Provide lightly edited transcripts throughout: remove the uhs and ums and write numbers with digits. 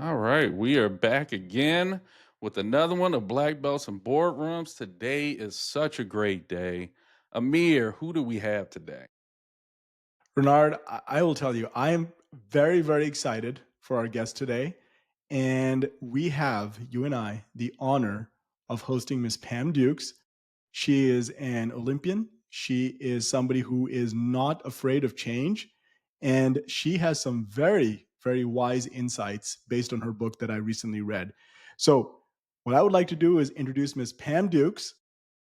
All right, we are back again with another one of Black Belts and Boardrooms. Today is such a great day. Amir, who do we have today? Renard, I will tell you, I am very, very excited for our guest today. And we have, you and I, the honor of hosting Miss Pam Dukes. She is an Olympian. She is somebody who is not afraid of change. And she has some very, very wise insights based on her book that I recently read. So, what I would like to do is introduce Miss Pam Dukes.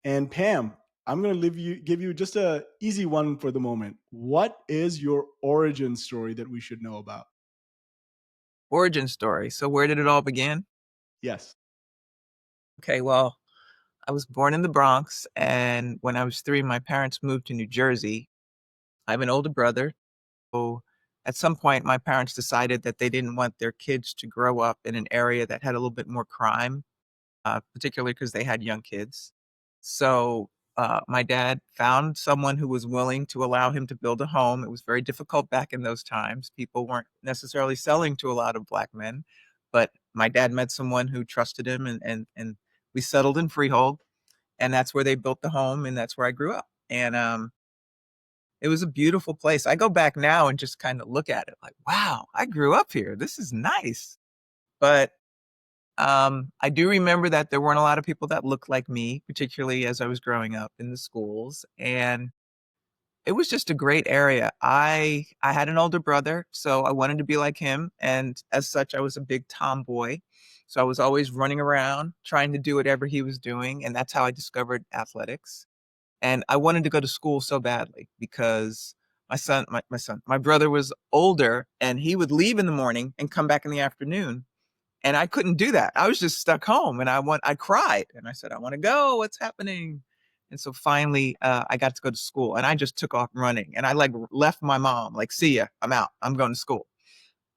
And Pam, I'm going to give you just a easy one for the moment. What is your origin story that we should know about? Origin story. So where did it all begin? Yes. Okay, well, I was born in the Bronx, and when I was 3, my parents moved to New Jersey. I have an older brother. So at some point, my parents decided that they didn't want their kids to grow up in an area that had a little bit more crime, particularly because they had young kids. So my dad found someone who was willing to allow him to build a home. It was very difficult back in those times. People weren't necessarily selling to a lot of black men, but my dad met someone who trusted him, and we settled in Freehold, and that's where they built the home, and that's where I grew up. And it was a beautiful place. I go back now and just kind of look at it like, wow, I grew up here. This is nice. But I do remember that there weren't a lot of people that looked like me, particularly as I was growing up in the schools, and it was just a great area. I had an older brother, so I wanted to be like him, and as such, I was a big tomboy. So I was always running around trying to do whatever he was doing, and that's how I discovered athletics. And I wanted to go to school so badly because my brother was older, and he would leave in the morning and come back in the afternoon, and I couldn't do that. I was just stuck home, and I cried, and I said, "I wanna go. What's happening?" And so finally, I got to go to school, and I just took off running, and I, like, left my mom, like, "See ya. I'm out. I'm going to school."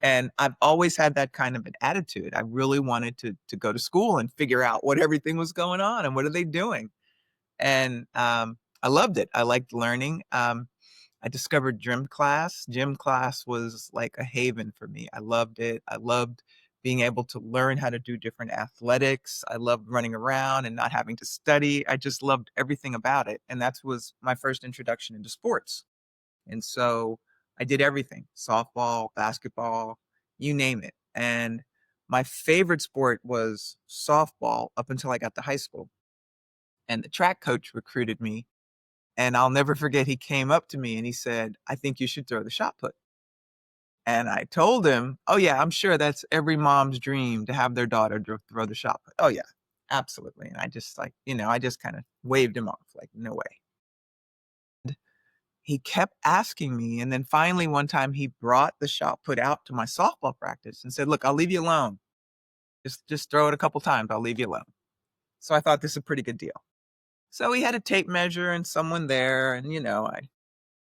And I've always had that kind of an attitude. I really wanted to go to school and figure out what everything was going on and what are they doing. And, I loved it. I liked learning. I discovered gym class. Gym class was like a haven for me. I loved it. I loved being able to learn how to do different athletics. I loved running around and not having to study. I just loved everything about it. And that was my first introduction into sports. And so I did everything, softball, basketball, you name it. And my favorite sport was softball up until I got to high school. And the track coach recruited me, and I'll never forget, he came up to me and he said, "I think you should throw the shot put." And I told him, "Oh, yeah, I'm sure that's every mom's dream to have their daughter throw the shot put." "Oh, yeah, absolutely." And I just like, I just kind of waved him off like, "No way." And he kept asking me. And then finally, one time, he brought the shot put out to my softball practice and said, "Look, I'll leave you alone. Just throw it a couple times. I'll leave you alone." So I thought this is a pretty good deal. So he had a tape measure and someone there. And,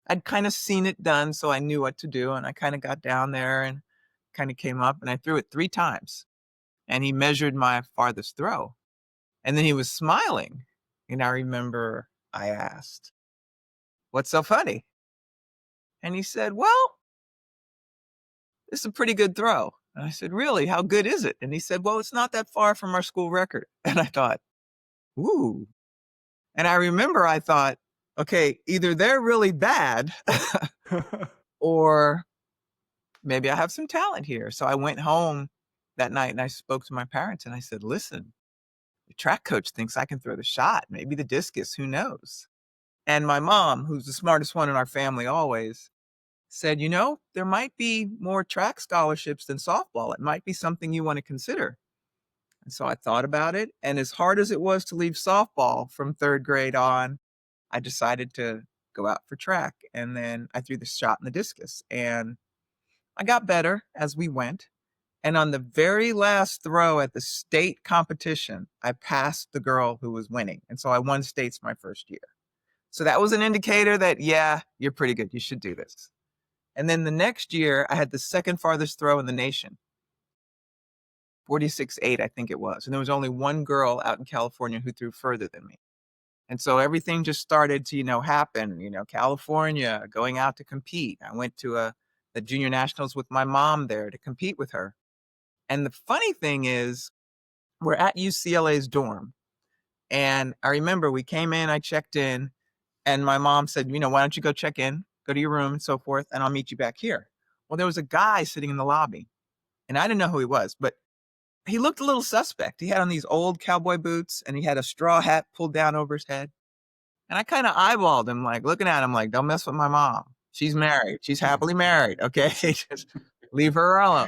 I'd kind of seen it done, so I knew what to do, and I kinda got down there and kinda came up, and I threw it 3 times, and he measured my farthest throw, and then he was smiling, and I remember I asked, "What's so funny?" And he said, "Well, it's a pretty good throw." And I said, "Really? How good is it?" And he said, "Well, it's not that far from our school record." And I thought, "Ooh." And I remember I thought, "Okay, either they're really bad or maybe I have some talent here." So I went home that night and I spoke to my parents and I said, "Listen, the track coach thinks I can throw the shot, maybe the discus, who knows?" And my mom, who's the smartest one in our family always, said, "There might be more track scholarships than softball. It might be something you want to consider." And so I thought about it. And as hard as it was to leave softball from third grade on, I decided to go out for track. And then I threw the shot and the discus. And I got better as we went. And on the very last throw at the state competition, I passed the girl who was winning. And so I won states my first year. So that was an indicator that, yeah, you're pretty good. You should do this. And then the next year, I had the second farthest throw in the nation, 46.8, I think it was. And there was only one girl out in California who threw further than me. And so everything just started to, happen, California, going out to compete. I went to the junior nationals with my mom there to compete with her. And the funny thing is, we're at UCLA's dorm. And I remember we came in, I checked in, and my mom said, why don't you go check in, go to your room and so forth, and I'll meet you back here. Well, there was a guy sitting in the lobby, and I didn't know who he was, but he looked a little suspect. He had on these old cowboy boots, and he had a straw hat pulled down over his head. And I kind of eyeballed him, like looking at him like, don't mess with my mom. She's married. She's happily married. Okay. Just leave her alone.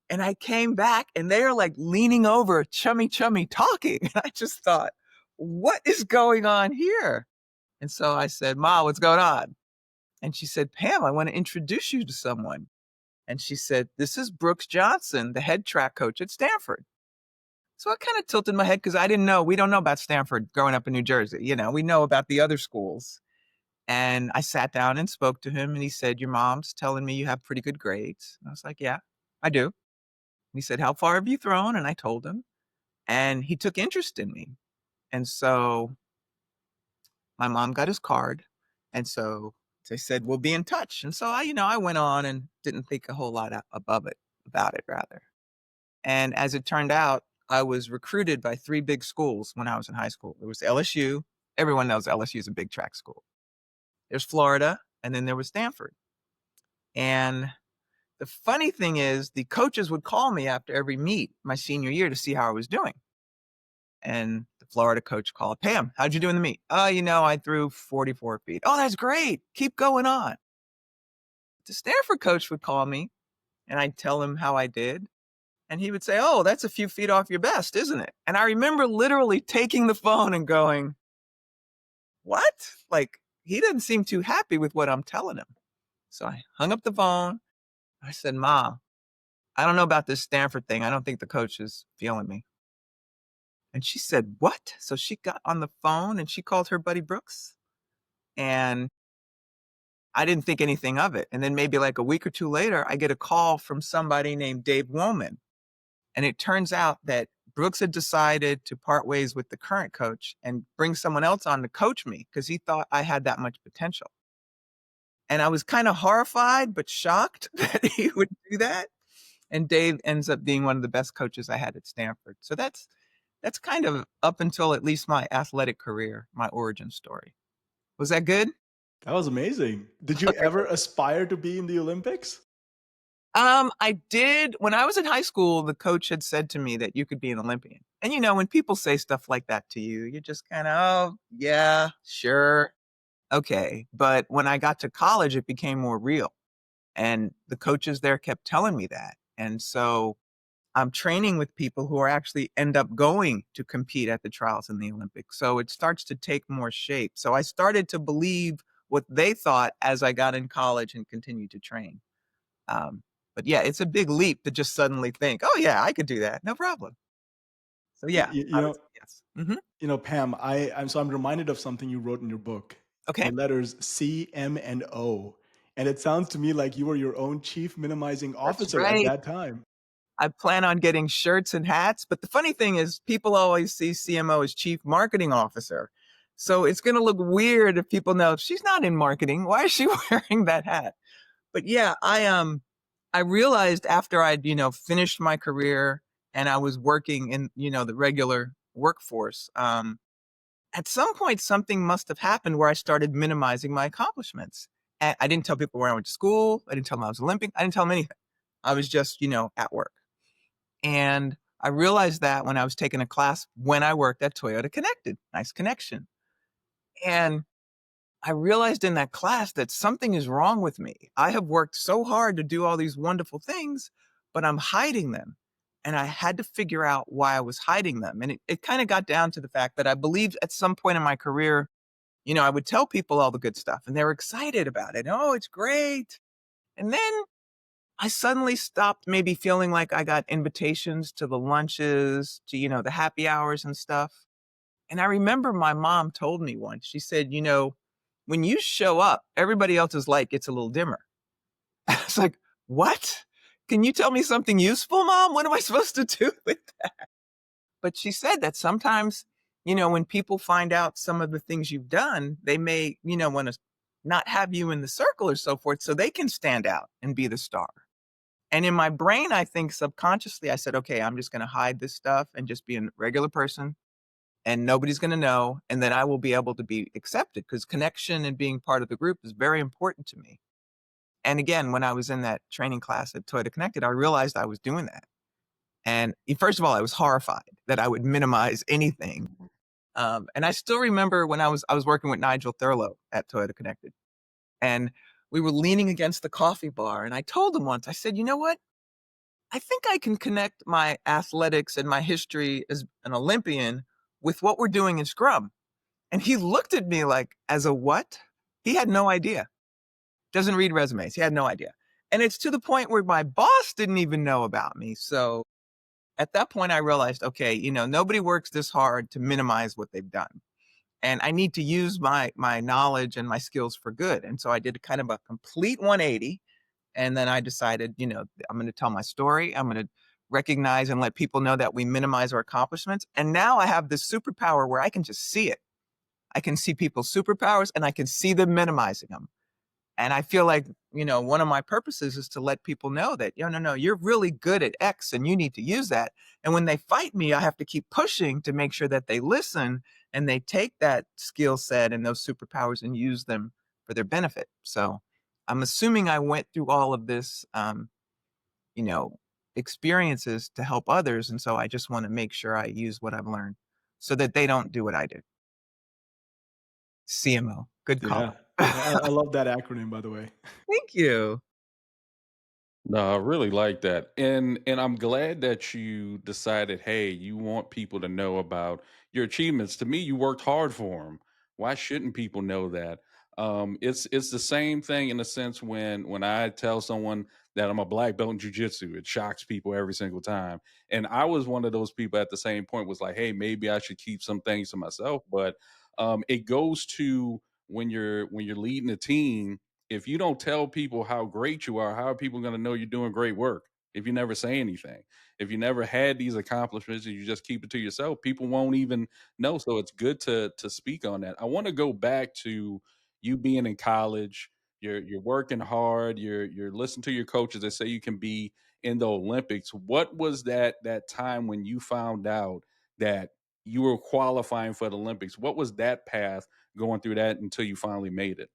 And I came back and they are like leaning over, chummy talking. And I just thought, what is going on here? And so I said, Ma, what's going on? And she said, Pam, I want to introduce you to someone. And she said, this is Brooks Johnson, the head track coach at Stanford. So I kind of tilted my head because I didn't know, we don't know about Stanford growing up in New Jersey. We know about the other schools. And I sat down and spoke to him and he said, your mom's telling me you have pretty good grades. And I was like, yeah, I do. And he said, how far have you thrown? And I told him, and he took interest in me. And so my mom got his card. And so they said, we'll be in touch. And so I went on and didn't think a whole lot about it rather. And as it turned out, I was recruited by 3 big schools when I was in high school. There was LSU. Everyone knows LSU is a big track school. There's Florida, and then there was Stanford. And the funny thing is, the coaches would call me after every meet my senior year to see how I was doing. And the Florida coach called, Pam, how'd you do in the meet? Oh, I threw 44 feet. Oh, that's great. Keep going on. The Stanford coach would call me, and I'd tell him how I did. And he would say, oh, that's a few feet off your best, isn't it? And I remember literally taking the phone and going, what? Like, he doesn't seem too happy with what I'm telling him. So I hung up the phone. I said, Ma, I don't know about this Stanford thing. I don't think the coach is feeling me. And she said, what? So she got on the phone and she called her buddy Brooks. And I didn't think anything of it. And then maybe like a week or 2 later, I get a call from somebody named Dave Woolman. And it turns out that Brooks had decided to part ways with the current coach and bring someone else on to coach me because he thought I had that much potential. And I was kind of horrified, but shocked that he would do that. And Dave ends up being one of the best coaches I had at Stanford. So that's kind of up until at least my athletic career, my origin story. Was that good? That was amazing. Did you ever aspire to be in the Olympics? I did. When I was in high school, the coach had said to me that you could be an Olympian. And when people say stuff like that to you, you're just kind of, oh, yeah, sure. Okay. But when I got to college, it became more real. And the coaches there kept telling me that. And so I'm training with people who are actually end up going to compete at the trials in the Olympics. So it starts to take more shape. So I started to believe what they thought as I got in college and continued to train. But yeah, it's a big leap to just suddenly think, oh yeah, I could do that. No problem. So yeah, yes. Mm-hmm. Pam, I'm reminded of something you wrote in your book. Okay. The letters C, M, and O. And it sounds to me like you were your own chief minimizing officer at that time. I plan on getting shirts and hats. But the funny thing is people always see CMO as chief marketing officer. So it's going to look weird if people know she's not in marketing. Why is she wearing that hat? But yeah, I realized after I'd, finished my career and I was working in, the regular workforce, at some point, something must have happened where I started minimizing my accomplishments. And I didn't tell people where I went to school. I didn't tell them I was Olympian. I didn't tell them anything. I was just, at work. And I realized that when I was taking a class when I worked at Toyota Connected. Nice connection. And I realized in that class that something is wrong with me. I have worked so hard to do all these wonderful things, but I'm hiding them. And I had to figure out why I was hiding them. And it kind of got down to the fact that I believed at some point in my career, I would tell people all the good stuff and they were excited about it. Oh, it's great. And then I suddenly stopped maybe feeling like I got invitations to the lunches, to, the happy hours and stuff. And I remember my mom told me once, she said, when you show up, everybody else's light gets a little dimmer. I was like, what? Can you tell me something useful, Mom? What am I supposed to do with that? But she said that sometimes, when people find out some of the things you've done, they may, want to not have you in the circle or so forth so they can stand out and be the star. And in my brain, I think subconsciously, I said, okay, I'm just going to hide this stuff and just be a regular person and nobody's going to know. And then I will be able to be accepted because connection and being part of the group is very important to me. And again, when I was in that training class at Toyota Connected, I realized I was doing that. And first of all, I was horrified that I would minimize anything. And I still remember when I was working with Nigel Thurlow at Toyota Connected, and we were leaning against the coffee bar. And I told him once, I said, you know what? I think I can connect my athletics and my history as an Olympian with what we're doing in Scrum. And he looked at me like, as a what? He had no idea. Doesn't read resumes. He had no idea. And it's to the point where my boss didn't even know about me. So at that point, I realized, okay, nobody works this hard to minimize what they've done. And I need to use my knowledge and my skills for good. And so I did kind of a complete 180. And then I decided, I'm going to tell my story. I'm going to recognize and let people know that we minimize our accomplishments. And now I have this superpower where I can just see it. I can see people's superpowers and I can see them minimizing them. And I feel like, one of my purposes is to let people know that, no, you're really good at X and you need to use that. And when they fight me, I have to keep pushing to make sure that they listen and they take that skill set and those superpowers and use them for their benefit. So I'm assuming I went through all of this, you know, experiences to help others. And so I just want to make sure I use what I've learned so that they don't do what I did. CMO. Good call. Yeah. I love that acronym, by the way. Thank you. No, I really like that. And I'm glad that you decided, hey, you want people to know about your achievements. To me, you worked hard for them. Why shouldn't people know that? It's the same thing in a sense when I tell someone that I'm a black belt in jujitsu, it shocks people every single time. And I was one of those people at the same point was like, hey, maybe I should keep some things to myself. But it goes to when you're leading a team, if you don't tell people how great you are, how are people going to know you're doing great work? If you never say anything, if you never had these accomplishments and you just keep it to yourself, people won't even know. So it's good to speak on that. I want to go back to you being in college. You're working hard. You're listening to your coaches that say you can be in the Olympics. What was that time when you found out that you were qualifying for the Olympics? What was that path going through that until you finally made it?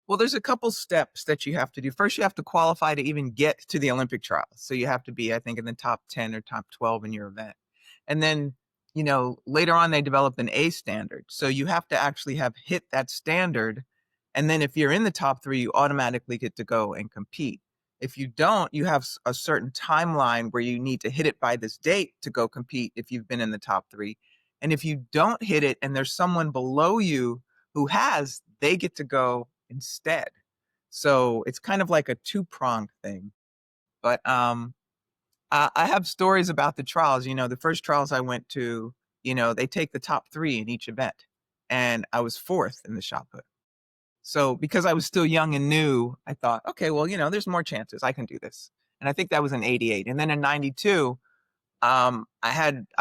Well, there's a couple steps that you have to do. First, you have to qualify to even get to the Olympic trials. So you have to be, I think, in the top 10 or top 12 in your event. And then, later on, they developed an A standard. So you have to actually have hit that standard. And then if you're in the top three, you automatically get to go and compete. If you don't, you have a certain timeline where you need to hit it by this date to go compete if you've been in the top three. And if you don't hit it and there's someone below you who has, they get to go instead. So it's kind of like a two-pronged thing. But I have stories about the trials. The first trials I went to, they take the top three in each event. And I was fourth in the shot put. So because I was still young and new, I thought, okay, well, there's more chances. I can do this. And I think that was in 88. And then in 92, I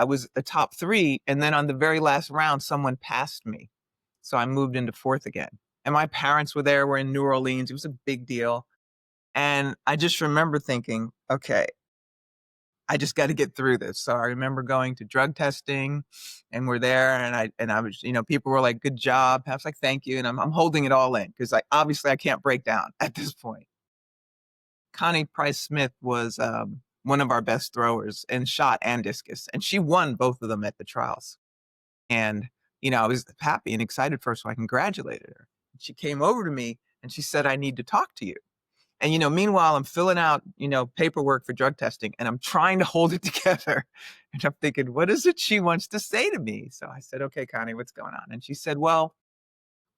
was the top three. And then on the very last round, someone passed me. So I moved into fourth again. And my parents were there. We're in New Orleans. It was a big deal. And I just remember thinking, okay, I just got to get through this. So I remember going to drug testing and we're there and I was, people were like, good job. I was like, thank you. And I'm holding it all in because obviously I can't break down at this point. Connie Price Smith was one of our best throwers in shot and discus. And she won both of them at the trials. And, I was happy and excited for her. So I congratulated her. She came over to me and she said, I need to talk to you. And, meanwhile, I'm filling out, paperwork for drug testing and I'm trying to hold it together. And I'm thinking, what is it she wants to say to me? So I said, okay, Connie, what's going on? And she said, well,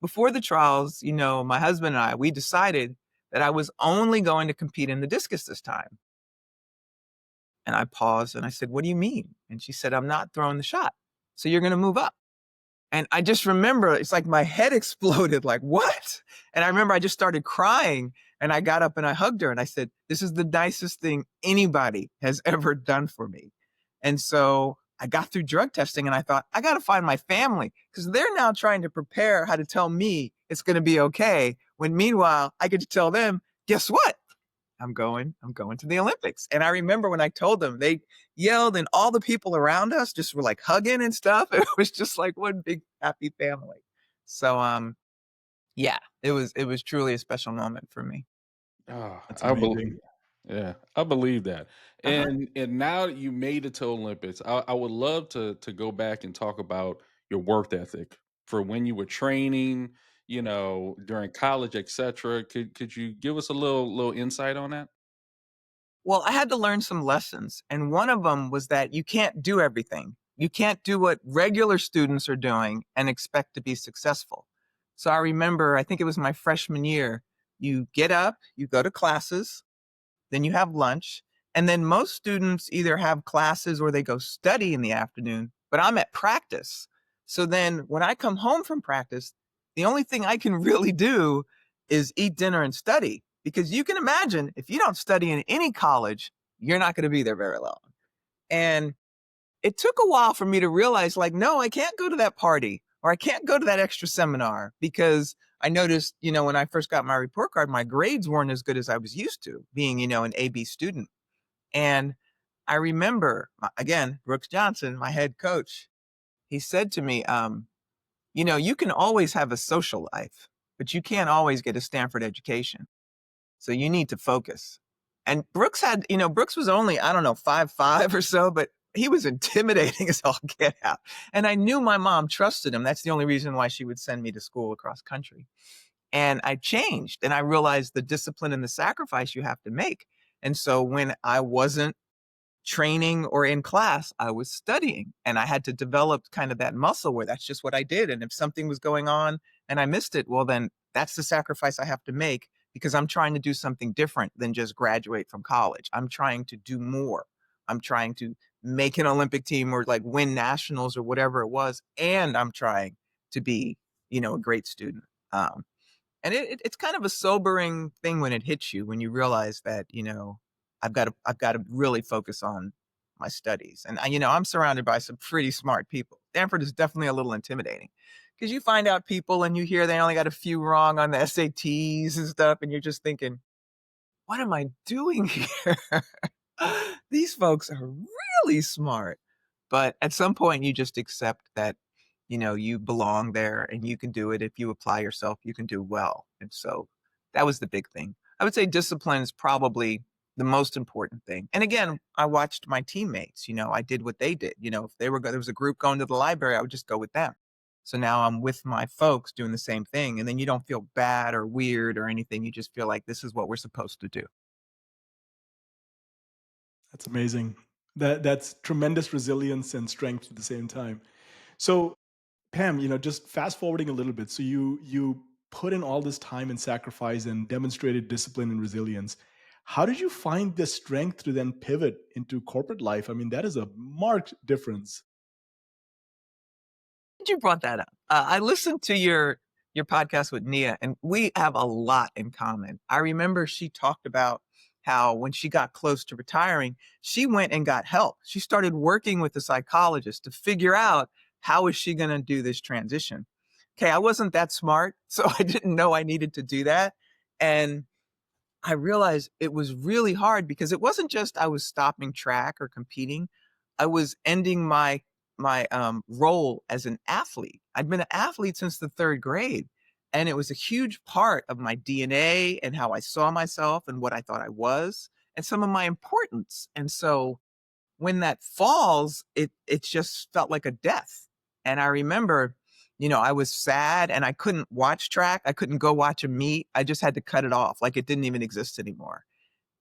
before the trials, my husband and I, we decided that I was only going to compete in the discus this time. And I paused and I said, what do you mean? And she said, I'm not throwing the shot. So you're going to move up. And I just remember, it's like my head exploded, like, what? And I remember I just started crying and I got up and I hugged her and I said, this is the nicest thing anybody has ever done for me. And so I got through drug testing and I thought, I got to find my family because they're now trying to prepare how to tell me it's going to be okay. When meanwhile, I get to tell them, guess what? I'm going to the Olympics. And I remember when I told them, they yelled and all the people around us just were like hugging and stuff. It was just like one big happy family. So, yeah, it was truly a special moment for me. Oh, That's I amazing. believe yeah, I believe that. Uh-huh. And now that you made it to Olympics, I would love to go back and talk about your work ethic for when you were training, during college, etc. Could you give us a little insight on that? Well, I had to learn some lessons, and one of them was that you can't do everything. You can't do what regular students are doing and expect to be successful. So I remember, I think it was my freshman year, you get up, you go to classes, then you have lunch, and then most students either have classes or they go study in the afternoon, but I'm at practice. So then when I come home from practice, the only thing I can really do is eat dinner and study, because you can imagine if you don't study in any college, you're not going to be there very long. And it took a while for me to realize, like, no, I can't go to that party or I can't go to that extra seminar, because I noticed, when I first got my report card, my grades weren't as good as I was used to being, an AB student. And I remember, again, Brooks Johnson, my head coach, he said to me, you can always have a social life, but you can't always get a Stanford education. So you need to focus. And Brooks was only, I don't know, 5'5" or so, but he was intimidating as all get out. And I knew my mom trusted him. That's the only reason why she would send me to school across country. And I changed and I realized the discipline and the sacrifice you have to make. And so when I wasn't training or in class, I was studying, and I had to develop kind of that muscle where that's just what I did. And if something was going on and I missed it, well, then that's the sacrifice I have to make, because I'm trying to do something different than just graduate from college. I'm trying to do more. I'm trying to make an Olympic team or like win nationals or whatever it was. And I'm trying to be, a great student. And it's kind of a sobering thing when it hits you, when you realize that, I've got to really focus on my studies. And I'm surrounded by some pretty smart people. Stanford is definitely a little intimidating, because you find out people and you hear they only got a few wrong on the SATs and stuff, and you're just thinking, what am I doing here? These folks are really smart. But at some point, you just accept that, you belong there and you can do it. If you apply yourself, you can do well. And so that was the big thing. I would say discipline is probably the most important thing. And again, I watched my teammates, I did what they did. If there was a group going to the library, I would just go with them. So now I'm with my folks doing the same thing. And then you don't feel bad or weird or anything. You just feel like this is what we're supposed to do. That's amazing. That's tremendous resilience and strength at the same time. So, Pam, just fast forwarding a little bit. So you put in all this time and sacrifice and demonstrated discipline and resilience. How did you find the strength to then pivot into corporate life? I mean, that is a marked difference. You brought that up. I listened to your podcast with Nia, and we have a lot in common. I remember she talked about how when she got close to retiring, she went and got help. She started working with a psychologist to figure out how is she going to do this transition. Okay, I wasn't that smart, so I didn't know I needed to do that. And I realized it was really hard, because it wasn't just I was stopping track or competing. I was ending my role as an athlete. I'd been an athlete since the third grade, and it was a huge part of my DNA and how I saw myself and what I thought I was and some of my importance. And so when that falls, it just felt like a death. And I remember, I was sad and I couldn't watch track. I couldn't go watch a meet. I just had to cut it off, like it didn't even exist anymore.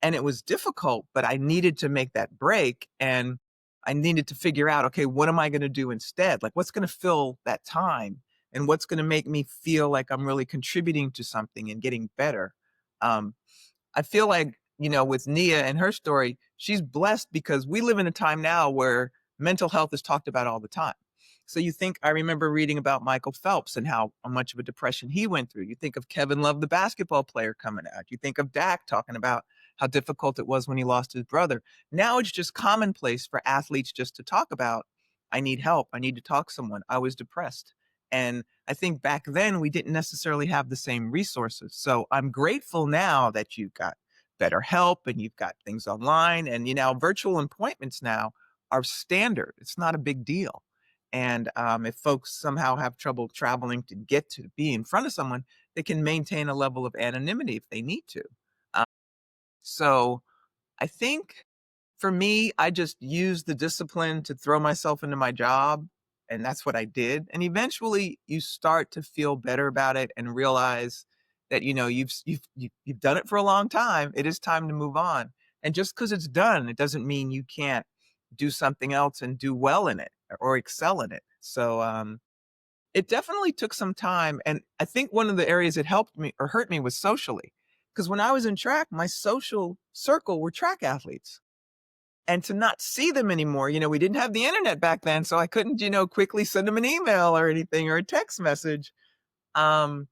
And it was difficult, but I needed to make that break, and I needed to figure out, okay, what am I going to do instead? Like, what's going to fill that time and what's going to make me feel like I'm really contributing to something and getting better? Um, I feel like, with Nia and her story, she's blessed because we live in a time now where mental health is talked about all the time. So I remember reading about Michael Phelps and how much of a depression he went through. You think of Kevin Love, the basketball player, coming out. You think of Dak talking about how difficult it was when he lost his brother. Now it's just commonplace for athletes just to talk about, I need help. I need to talk to someone. I was depressed. And I think back then we didn't necessarily have the same resources. So I'm grateful now that you've got better help and you've got things online. And, virtual appointments now are standard. It's not a big deal. And if folks somehow have trouble traveling to get to be in front of someone, they can maintain a level of anonymity if they need to. Um, so I think for me, I just used the discipline to throw myself into my job, and that's what I did. And eventually, you start to feel better about it and realize that you've done it for a long time. It is time to move on. And just because it's done, it doesn't mean you can't do something else and do well in it or excel in it. So it definitely took some time. And I think one of the areas it helped me or hurt me was socially. Because when I was in track, my social circle were track athletes and to not see them anymore, we didn't have the internet back then, so I couldn't, quickly send them an email or anything or a text message. Um,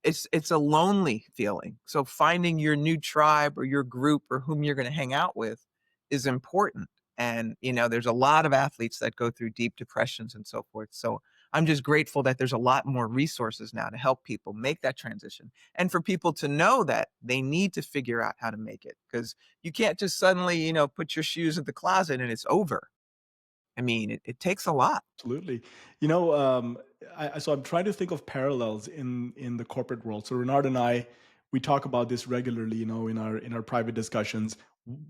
it's a lonely feeling. So finding your new tribe or your group or whom you're going to hang out with is important. And there's a lot of athletes that go through deep depressions and so forth. So I'm just grateful that there's a lot more resources now to help people make that transition and for people to know that they need to figure out how to make it because you can't just suddenly, put your shoes in the closet and it's over. I mean, it takes a lot. Absolutely. You know, so I'm trying to think of parallels in the corporate world. So Renard and I, we talk about this regularly. In our private discussions.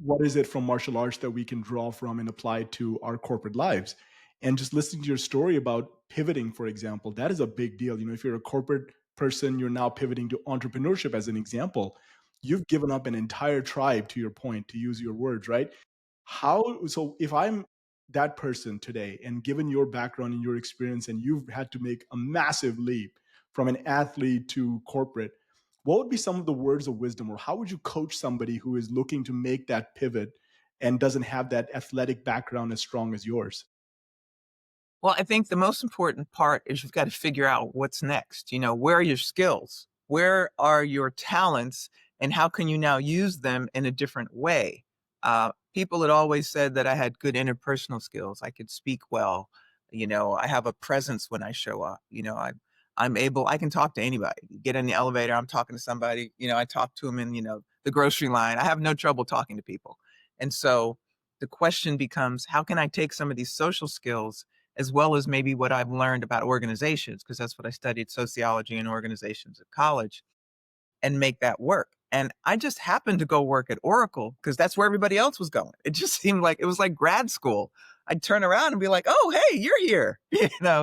What is it from martial arts that we can draw from and apply to our corporate lives? And just listening to your story about pivoting, for example, that is a big deal. If you're a corporate person, you're now pivoting to entrepreneurship as an example. You've given up an entire tribe, to your point, to use your words, right? So if I'm that person today, and given your background and your experience, and you've had to make a massive leap from an athlete to corporate, what would be some of the words of wisdom, or how would you coach somebody who is looking to make that pivot and doesn't have that athletic background as strong as yours? Well, I think the most important part is you've got to figure out what's next. Where are your skills? Where are your talents? And how can you now use them in a different way? People had always said that I had good interpersonal skills. I could speak well. I have a presence when I show up. I can talk to anybody. Get in the elevator, I'm talking to somebody. I talk to them in, the grocery line. I have no trouble talking to people. And so the question becomes, how can I take some of these social skills as well as maybe what I've learned about organizations, because that's what I studied sociology and organizations at college, and make that work. And I just happened to go work at Oracle because that's where everybody else was going. It just seemed like it was like grad school. I'd turn around and be like, oh, hey, you're here.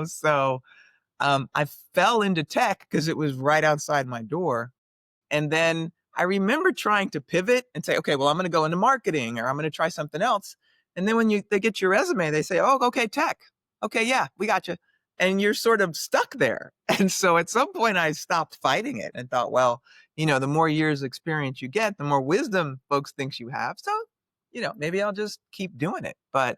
So I fell into tech because it was right outside my door. And then I remember trying to pivot and say, okay, well, I'm going to go into marketing or I'm going to try something else. And then when they get your resume, they say, oh, okay, tech. Okay, yeah, we got you. And you're sort of stuck there. And so at some point I stopped fighting it and thought, well, the more years experience you get, the more wisdom folks think you have. So, maybe I'll just keep doing it. But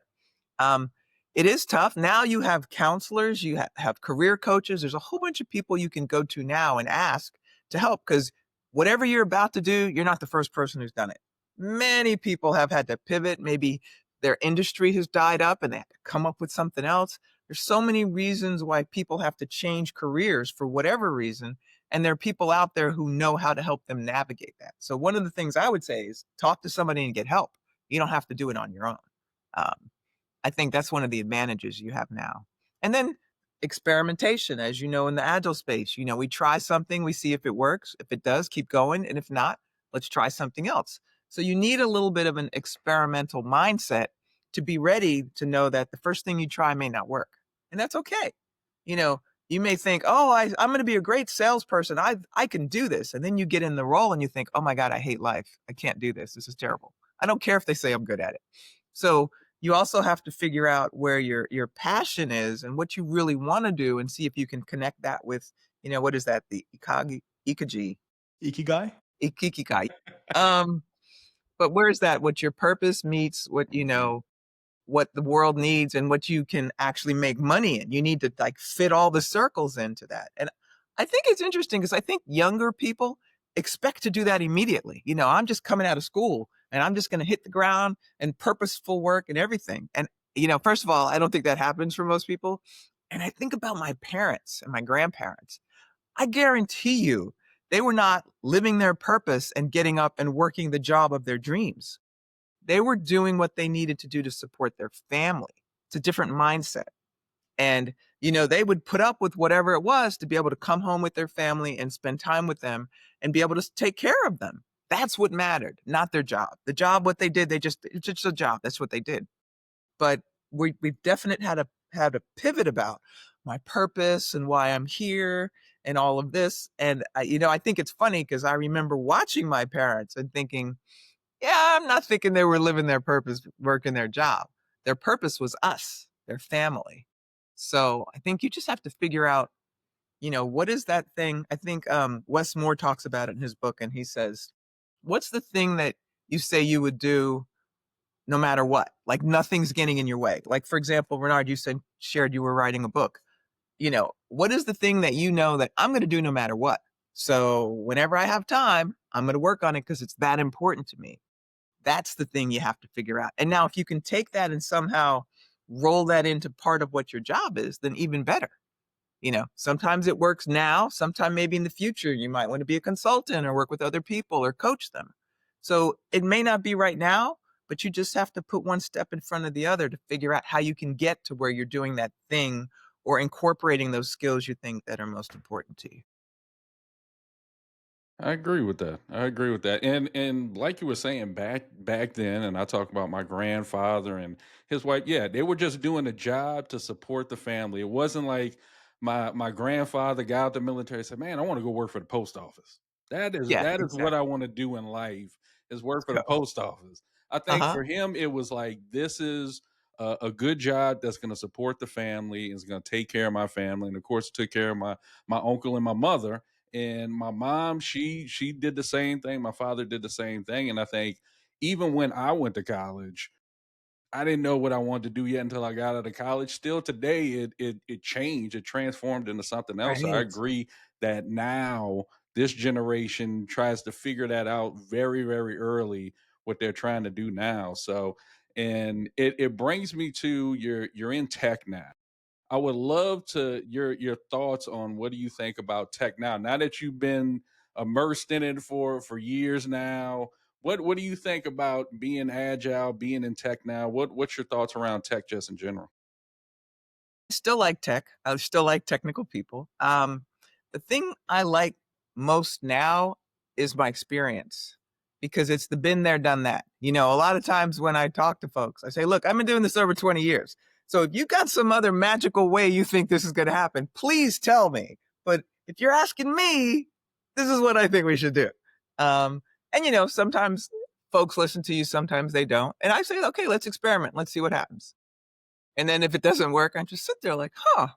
um, it is tough. Now you have counselors, you have career coaches. There's a whole bunch of people you can go to now and ask to help because whatever you're about to do, you're not the first person who's done it. Many people have had to pivot. Maybe their industry has died up and they have to come up with something else. There's so many reasons why people have to change careers for whatever reason. And there are people out there who know how to help them navigate that. So one of the things I would say is talk to somebody and get help. You don't have to do it on your own. Um, I think that's one of the advantages you have now. And then experimentation, as you know, in the agile space, we try something, we see if it works. If it does, keep going. And if not, let's try something else. So you need a little bit of an experimental mindset to be ready to know that the first thing you try may not work. And that's okay. You know, you may think, oh, I'm going to be a great salesperson. I can do this. And then you get in the role and you think, oh my God, I hate life. I can't do this. This is terrible. I don't care if they say I'm good at it. So you also have to figure out where your passion is and what you really want to do and see if you can connect that with, what is that? The ikaji, Ikigai? ikikai. Um, but where's that? What your purpose meets what the world needs and what you can actually make money in. You need to like fit all the circles into that. And I think it's interesting because I think younger people expect to do that immediately. I'm just coming out of school and I'm just going to hit the ground and purposeful work and everything. And, first of all, I don't think that happens for most people. And I think about my parents and my grandparents. I guarantee you They were not living their purpose and getting up and working the job of their dreams. They were doing what they needed to do to support their family. It's a different mindset. And, they would put up with whatever it was to be able to come home with their family and spend time with them and be able to take care of them. That's what mattered, not their job. The job, what they did, it's just a job. That's what they did. But we've definitely had a pivot about my purpose and why I'm here and all of this. And, I think it's funny because I remember watching my parents and thinking, yeah, I'm not thinking they were living their purpose, working their job. Their purpose was us, their family. So I think you just have to figure out, what is that thing? I think Wes Moore talks about it in his book, and he says, what's the thing that you say you would do no matter what? Like nothing's getting in your way. Like, for example, Renard, shared you were writing a book. What is the thing that that I'm going to do no matter what? So whenever I have time, I'm going to work on it because it's that important to me. That's the thing you have to figure out. And now if you can take that and somehow roll that into part of what your job is, then even better. Sometimes it works now, sometime maybe in the future, you might want to be a consultant or work with other people or coach them. So it may not be right now, but you just have to put one step in front of the other to figure out how you can get to where you're doing that thing or incorporating those skills you think that are most important to you. I agree with that. I agree with that. And like you were saying back then, and I talk about my grandfather and his wife. Yeah, they were just doing a job to support the family. It wasn't like my grandfather got out the military and said, "Man, I want to go work for the post office. Yeah, That is what exactly. I want to do in life is work for the Let's go. post office." I think Uh-huh. for him, it was like this is a good job that's going to support the family, is going to take care of my family, and of course, took care of my uncle and my mother. And my mom, she did the same thing. My father did the same thing. And I think even when I went to college, I didn't know what I wanted to do yet until I got out of college. Still today, it changed, it transformed into something else. So I Right. agree that now this generation tries to figure that out very, very early, what they're trying to do now. So and it brings me to you're in tech now. I would love to your thoughts on what do you think about tech now? Now that you've been immersed in it for years now, what do you think about being agile, being in tech now? What's your thoughts around tech just in general? Still like tech. I still like technical people. The thing I like most now is my experience because it's the been there, done that. A lot of times when I talk to folks, I say, look, I've been doing this over 20 years. So if you got some other magical way you think this is going to happen, please tell me. But if you're asking me, this is what I think we should do. And sometimes folks listen to you, sometimes they don't. And I say, okay, let's experiment. Let's see what happens. And then if it doesn't work, I just sit there like, huh,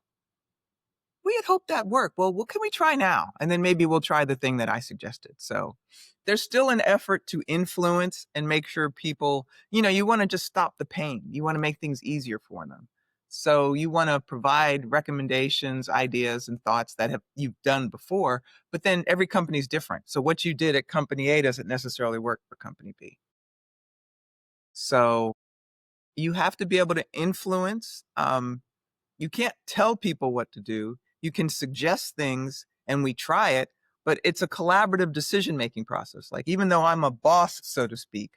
we had hoped that worked. Well, what can we try now? And then maybe we'll try the thing that I suggested. So there's still an effort to influence and make sure people, you want to just stop the pain. You want to make things easier for them. So you want to provide recommendations, ideas, and thoughts that you've done before, but then every company's different. So what you did at company A doesn't necessarily work for company B. So you have to be able to influence. You can't tell people what to do. You can suggest things and we try it, but it's a collaborative decision making process. Like, even though I'm a boss, so to speak,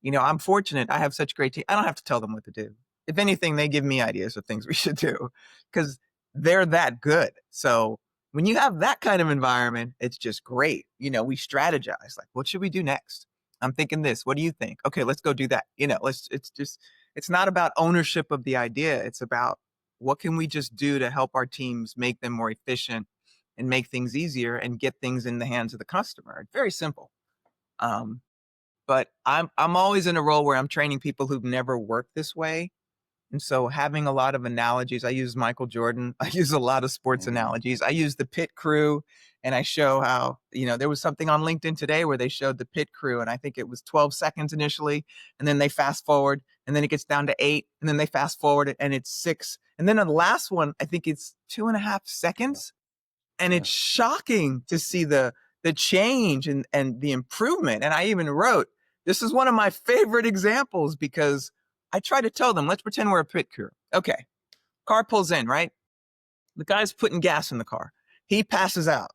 I'm fortunate. I have such great team. I don't have to tell them what to do. If anything, they give me ideas of things we should do because they're that good. So when you have that kind of environment, it's just great. We strategize like, what should we do next? I'm thinking this. What do you think? Okay, let's go do that. It's not about ownership of the idea. It's about what can we just do to help our teams make them more efficient and make things easier and get things in the hands of the customer. It's very simple. Um, but I'm always in a role where I'm training people who've never worked this way. And so having a lot of analogies, I use Michael Jordan. I use a lot of sports Mhm. analogies. I use the pit crew and I show how, there was something on LinkedIn today where they showed the pit crew and I think it was 12 seconds initially. And then they fast forward and then it gets down to 8 and then they fast forward and it's 6. And then on the last one, I think it's 2.5 seconds. And Yeah. it's shocking to see the change and the improvement. And I even wrote, this is one of my favorite examples because I try to tell them, let's pretend we're a pit crew. Okay, car pulls in, right? The guy's putting gas in the car. He passes out.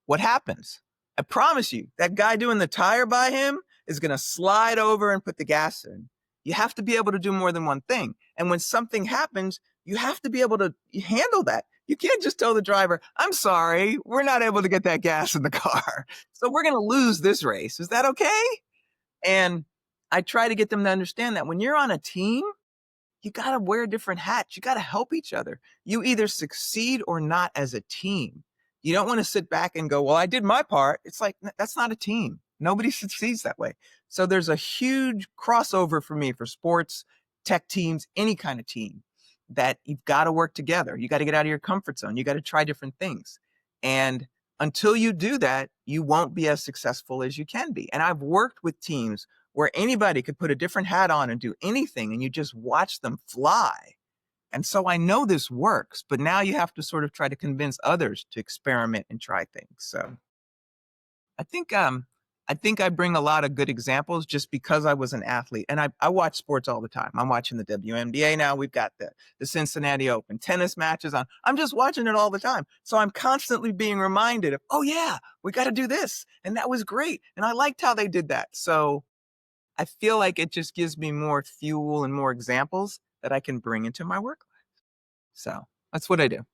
what happens? I promise you, that guy doing the tire by him is going to slide over and put the gas in. You have to be able to do more than one thing. And when something happens, you have to be able to handle that. You can't just tell the driver, I'm sorry, we're not able to get that gas in the car. So we're going to lose this race. Is that okay? And I try to get them to understand that when you're on a team, you got to wear different hats. You got to help each other. You either succeed or not as a team. You don't want to sit back and go, well, I did my part. It's like, that's not a team. Nobody succeeds that way. So there's a huge crossover for me for sports, tech teams, any kind of team, that you've got to work together. You got to get out of your comfort zone. You got to try different things. And until you do that, you won't be as successful as you can be. And I've worked with teams where anybody could put a different hat on and do anything, and you just watch them fly. And so I know this works, but now you have to sort of try to convince others to experiment and try things. So I think I bring a lot of good examples just because I was an athlete, and I watch sports all the time. I'm watching the WNBA now. We've got the Cincinnati Open tennis matches on. I'm just watching it all the time. So I'm constantly being reminded of, oh yeah, we got to do this. And that was great. And I liked how they did that. So I feel like it just gives me more fuel and more examples that I can bring into my work life. So that's what I do.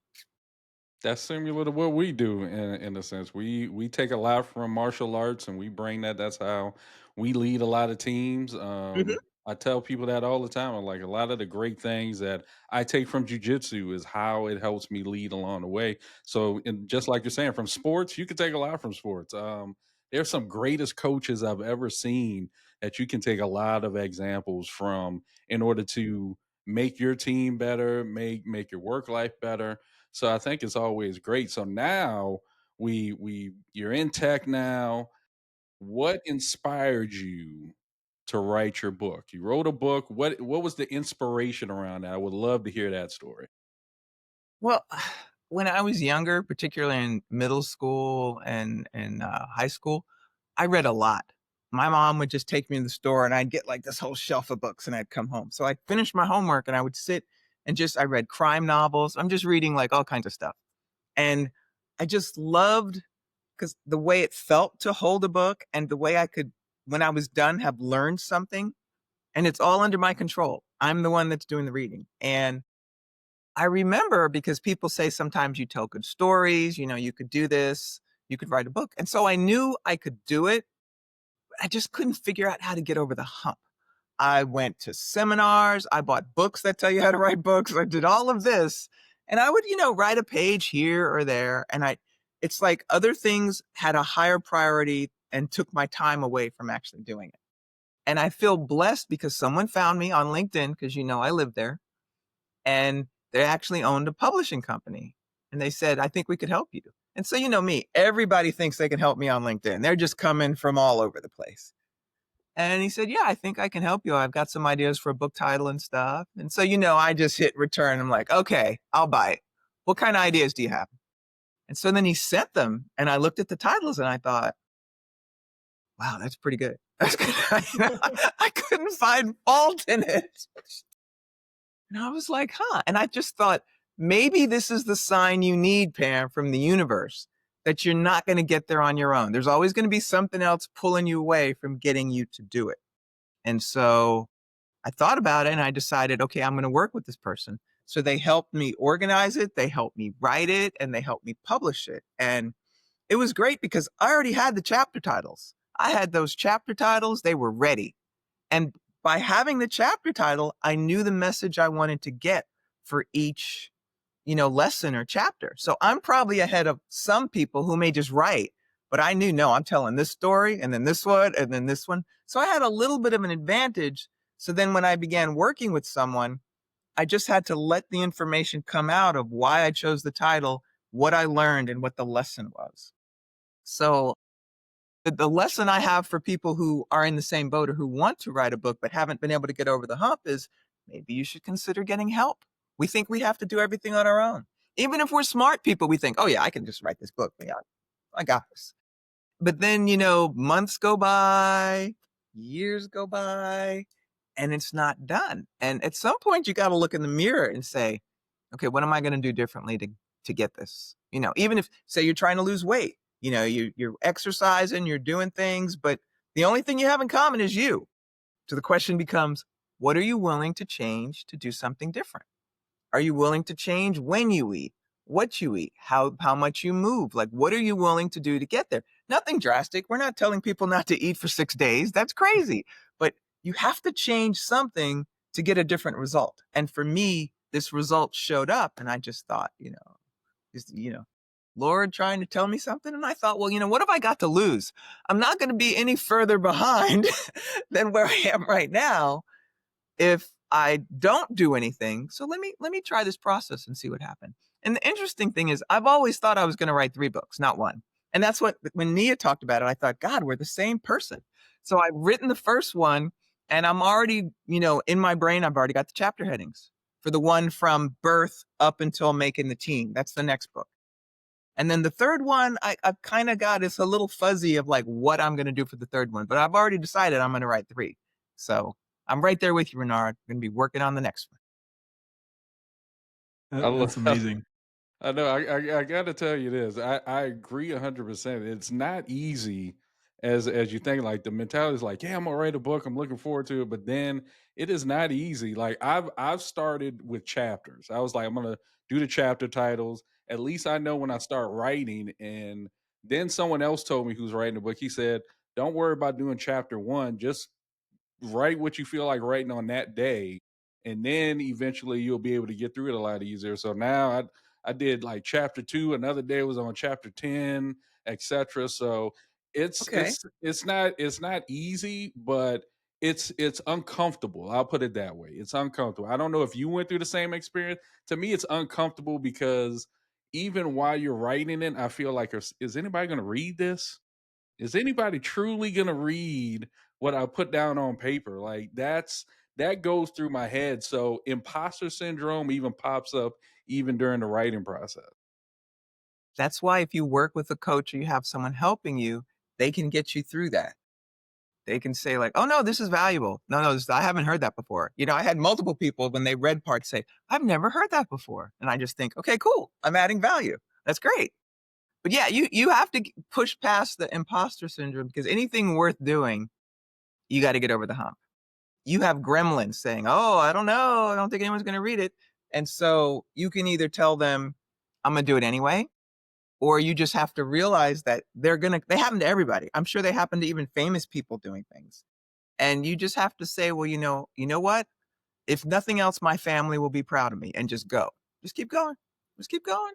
That's similar to what we do in a sense. We take a lot from martial arts and we bring that. That's how we lead a lot of teams. Mhm. I tell people that all the time. I'm like, a lot of the great things that I take from jujitsu is how it helps me lead along the way. So, and just like you're saying, from sports, you can take a lot from sports. There's some greatest coaches I've ever seen that you can take a lot of examples from in order to make your team better, make your work life better. So I think it's always great. So now we you're in tech now. What inspired you to write your book? You wrote a book. What was the inspiration around that? I would love to hear that story. Well, when I was younger, particularly in middle school and high school, I read a lot. My mom would just take me to the store and I'd get like this whole shelf of books and I'd come home. So I'd finish my homework and I would sit and I read crime novels. I'm just reading like all kinds of stuff. And I just loved because the way it felt to hold a book and the way I could, when I was done, have learned something. And it's all under my control. I'm the one that's doing the reading. And I remember because people say sometimes you tell good stories, you could do this, you could write a book. And so I knew I could do it. I just couldn't figure out how to get over the hump. I went to seminars, I bought books that tell you how to write books. I did all of this. And I would, write a page here or there. And it's like other things had a higher priority and took my time away from actually doing it. And I feel blessed because someone found me on LinkedIn because I live there, and they actually owned a publishing company. And they said, I think we could help you. And so, me, everybody thinks they can help me on LinkedIn. They're just coming from all over the place. And he said, yeah, I think I can help you. I've got some ideas for a book title and stuff. And so, I just hit return. I'm like, okay, I'll buy it. What kind of ideas do you have? And so then he sent them and I looked at the titles and I thought, wow, that's pretty good. That's good. I couldn't find fault in it. And I was like, huh. And I just thought, maybe this is the sign you need, Pam, from the universe, that you're not going to get there on your own. There's always going to be something else pulling you away from getting you to do it. And so I thought about it and I decided, okay, I'm going to work with this person. So they helped me organize it, they helped me write it, and they helped me publish it. And it was great because I already had the chapter titles. I had those chapter titles, they were ready. And by having the chapter title, I knew the message I wanted to get for each, lesson or chapter. So I'm probably ahead of some people who may just write, but I knew, no, I'm telling this story and then this one and then this one. So I had a little bit of an advantage. So then when I began working with someone, I just had to let the information come out of why I chose the title, what I learned, and what the lesson was. So the lesson I have for people who are in the same boat or who want to write a book but haven't been able to get over the hump is maybe you should consider getting help. We think we have to do everything on our own. Even if we're smart people, we think, oh yeah, I can just write this book. Yeah, I got this. But then, months go by, years go by, and it's not done. And at some point you got to look in the mirror and say, okay, what am I going to do differently to get this? Even if, say, you're trying to lose weight, You're exercising, you're doing things, but the only thing you have in common is you. So the question becomes, what are you willing to change to do something different? Are you willing to change when you eat, what you eat, how much you move? Like, what are you willing to do to get there? Nothing drastic. We're not telling people not to eat for 6 days. That's crazy. But you have to change something to get a different result. And for me, this result showed up, and I just thought, just, Lord trying to tell me something. And I thought, well, what have I got to lose? I'm not going to be any further behind than where I am right now if I don't do anything. So let me try this process and see what happens. And the interesting thing is I've always thought I was going to write 3 books, not one. And that's what when Nia talked about it, I thought, God, we're the same person. So I've written the first one and I'm already, in my brain, I've already got the chapter headings for the one from birth up until making the teen. That's the next book. And then the third one, I've kind of got, it's a little fuzzy of like what I'm going to do for the third one, but I've already decided I'm going to write 3. So I'm right there with you, Renard. I'm going to be working on the next one. I That's love amazing. I know. I got to tell you this. I agree 100%. It's not easy as you think. Like the mentality is like, yeah, I'm gonna write a book. I'm looking forward to it. But then it is not easy. Like I've started with chapters. I was like, I'm gonna do the chapter titles. At least I know when I start writing. And then someone else told me who's writing the book. He said, don't worry about doing chapter one. Just write what you feel like writing on that day, and then eventually you'll be able to get through it a lot easier. So now I did like chapter 2, another day was on chapter 10, etc. So it's Okay. it's it's not easy, but it's uncomfortable. I'll put it that way. It's uncomfortable. I don't know if you went through the same experience. To me, it's uncomfortable because even while you're writing it, I feel like is anybody going to read this? Is anybody truly gonna read what I put down on paper? Like that goes through my head. So imposter syndrome even pops up even during the writing process. That's why if you work with a coach or you have someone helping you, they can get you through that. They can say like, "Oh no, this is valuable. No, no, I haven't heard that before." I had multiple people when they read parts say, "I've never heard that before," and I just think, "Okay, cool. I'm adding value. That's great." But yeah, you have to push past the imposter syndrome because anything worth doing, you got to get over the hump. You have gremlins saying, "Oh, I don't know. I don't think anyone's going to read it." And so you can either tell them, "I'm going to do it anyway," or you just have to realize that they happen to everybody. I'm sure they happen to even famous people doing things. And you just have to say, "Well, you know what? If nothing else, my family will be proud of me," and just go. Just keep going. Just keep going.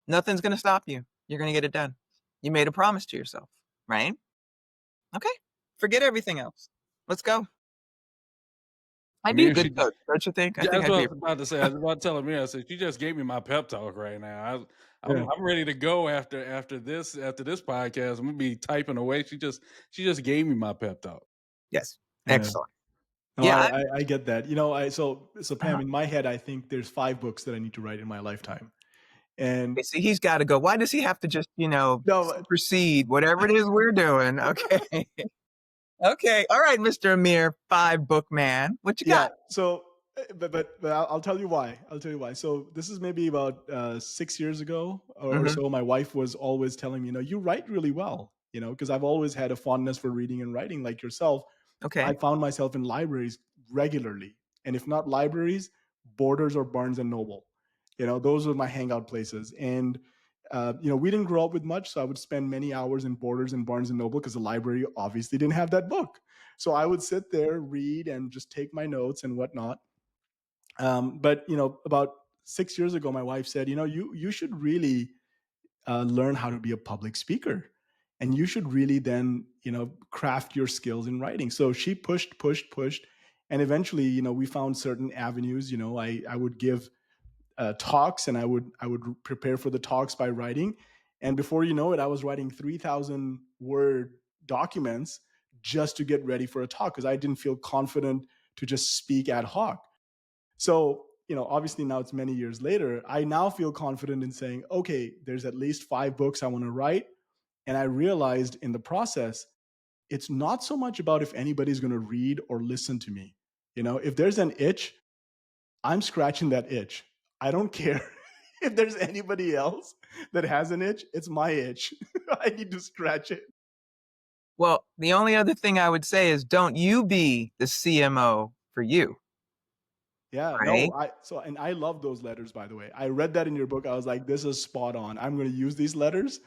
Nothing's going to stop you. You're going to get it done. You made a promise to yourself, right? Okay. Forget everything else. Let's go. I I'd be a mean, good coach, don't you think? I yeah, think that's I'd what I be was about to say. I was about to tell me. I said, "You just gave me my pep talk right now. Yeah, I'm ready to go after this podcast. I'm gonna be typing away. She just gave me my pep talk." yes. yeah. Excellent. No, Yeah. I get that. So Pam, Uh-huh. in my head, I think there's 5 books that I need to write in my lifetime, and Okay, see, he's got to go. Why does he have to just, no, supersede whatever it is we're doing? Okay. Okay. All right, Mr. Amir, 5 book man. What you yeah. got? So, but I'll tell you why. I'll tell you why. So this is maybe about 6 years ago or Hmm. so. My wife was always telling me, you write really well. Because I've always had a fondness for reading and writing, like yourself. I Okay. found myself in libraries regularly, and if not libraries, Borders or Barnes and Noble. Those were my hangout places. And we didn't grow up with much, so I would spend many hours in Borders and Barnes and Noble because the library obviously didn't have that book. So I would sit there, read, and just take my notes and whatnot. But about 6 years ago, my wife said, you should really learn how to be a public speaker, and you should really then craft your skills in writing. So she pushed, and eventually we found certain avenues. I would give talks, and I would prepare for the talks by writing, and before you know it, I was writing 3,000 word documents just to get ready for a talk because I didn't feel confident to just speak ad hoc. So, obviously now it's many years later. I now feel confident in saying, okay, there's at least 5 books I want to write. And I realized in the process, it's not so much about if anybody's going to read or listen to me. If there's an itch, I'm scratching that itch. I don't care. If there's anybody else that has an itch, it's my itch. I need to scratch it. Well, the only other thing I would say is don't you be the CMO for you, Yeah, no, right? and I love those letters, by the way. I read that in your book. I was like, this is spot on. I'm going to use these letters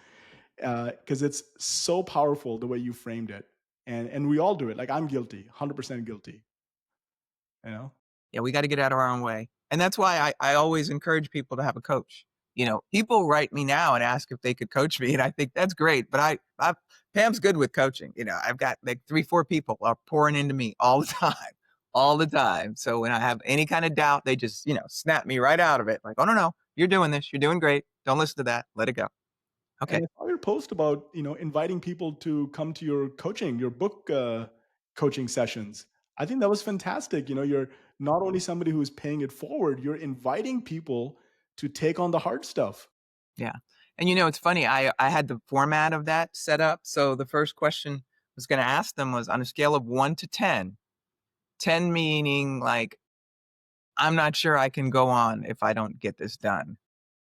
because it's so powerful the way you framed it. And we all do it. Like I'm guilty, 100% guilty, you know? Yeah, we got to get out of our own way. And that's why I always encourage people to have a coach. People write me now and ask if they could coach me. And I think that's great. But Pam's good with coaching. I've got like 3, 4 people are pouring into me all the time, all the time. So when I have any kind of doubt, they just, snap me right out of it. Like, oh, no, no, you're doing this. You're doing great. Don't listen to that. Let it go. Okay. And I saw your post about, inviting people to come to your coaching, your book coaching sessions. I think that was fantastic. You're not only somebody who's paying it forward, you're inviting people to take on the hard stuff. Yeah. And it's funny, I had the format of that set up. So the first question I was going to ask them was on a scale of 1 to 10, 10 meaning like, I'm not sure I can go on if I don't get this done.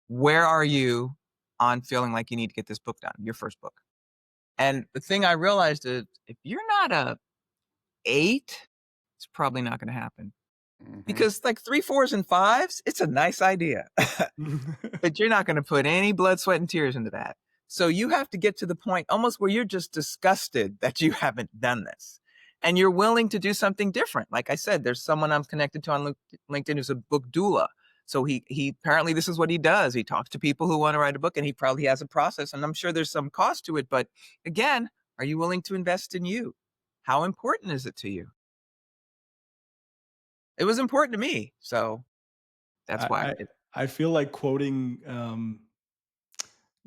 Where are you on feeling like you need to get this book done, your first book? And the thing I realized is if you're not a 8, it's probably not going to happen Mhm. because like 3, 4s and 5s, it's a nice idea. But you're not gonna put any blood, sweat, and tears into that. So you have to get to the point almost where you're just disgusted that you haven't done this. And you're willing to do something different. Like I said, there's someone I'm connected to on LinkedIn who's a book doula. So he apparently this is what he does. He talks to people who want to write a book and he probably has a process. And I'm sure there's some cost to it. But again, are you willing to invest in you? How important is it to you? It was important to me. So that's I, why I I did it. I feel like quoting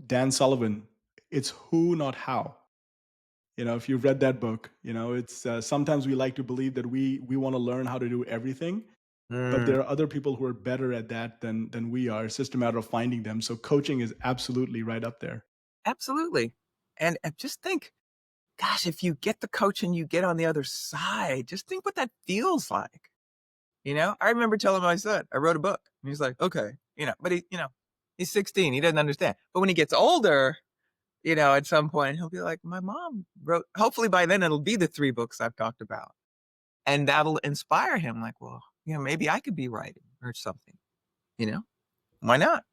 Dan Sullivan. It's who, not how. If you've read that book, it's sometimes we like to believe that we want to learn how to do everything, but Mm, there are other people who are better at that than we are. It's just a matter of finding them. So coaching is absolutely right up there. absolutely. And just think, gosh, if you get the coach and you get on the other side, just think what that feels like. I remember telling my son, I wrote a book. And he's like, okay, but he's 16. He doesn't understand. But when he gets older, at some point, he'll be like, my mom wrote, hopefully by then it'll be the 3 books I've talked about. And that'll inspire him like, well, maybe I could be writing or something, you know, why not?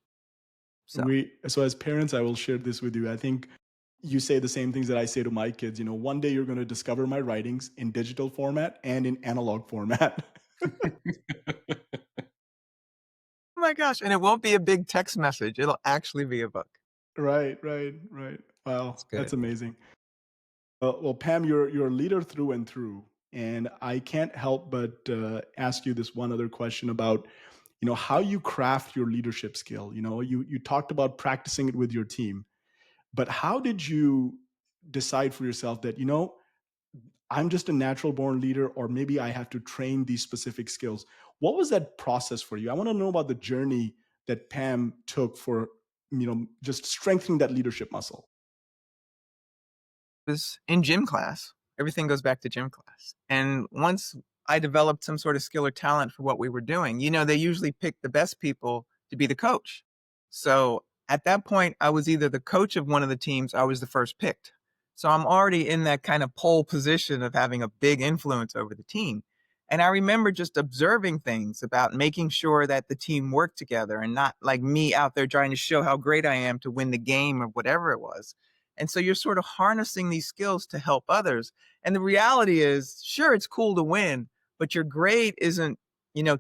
So So as parents, I will share this with you. I think you say the same things that I say to my kids. One day you're going to discover my writings in digital format and in analog format. oh my gosh. And it won't be a big text message. It'll actually be a book. Right, right, right. Wow, It's that's good. amazing. Well, Pam, you're a leader through and through, and I can't help but ask you this one other question about, how you craft your leadership skill. You talked about practicing it with your team, but how did you decide for yourself that I'm just a natural born leader, or maybe I have to train these specific skills? What was that process for you? I want to know about the journey that Pam took for just strengthening that leadership muscle. Was in gym class. Everything goes back to gym class. And once I developed some sort of skill or talent for what we were doing, they usually pick the best people to be the coach. So at that point, I was either the coach of one of the teams, I was the first picked. So I'm already in that kind of pole position of having a big influence over the team. And I remember just observing things about making sure that the team worked together and not like me out there trying to show how great I am to win the game or whatever it was. And so you're sort of harnessing these skills to help others. And the reality is, sure, it's cool to win, but your grade isn't,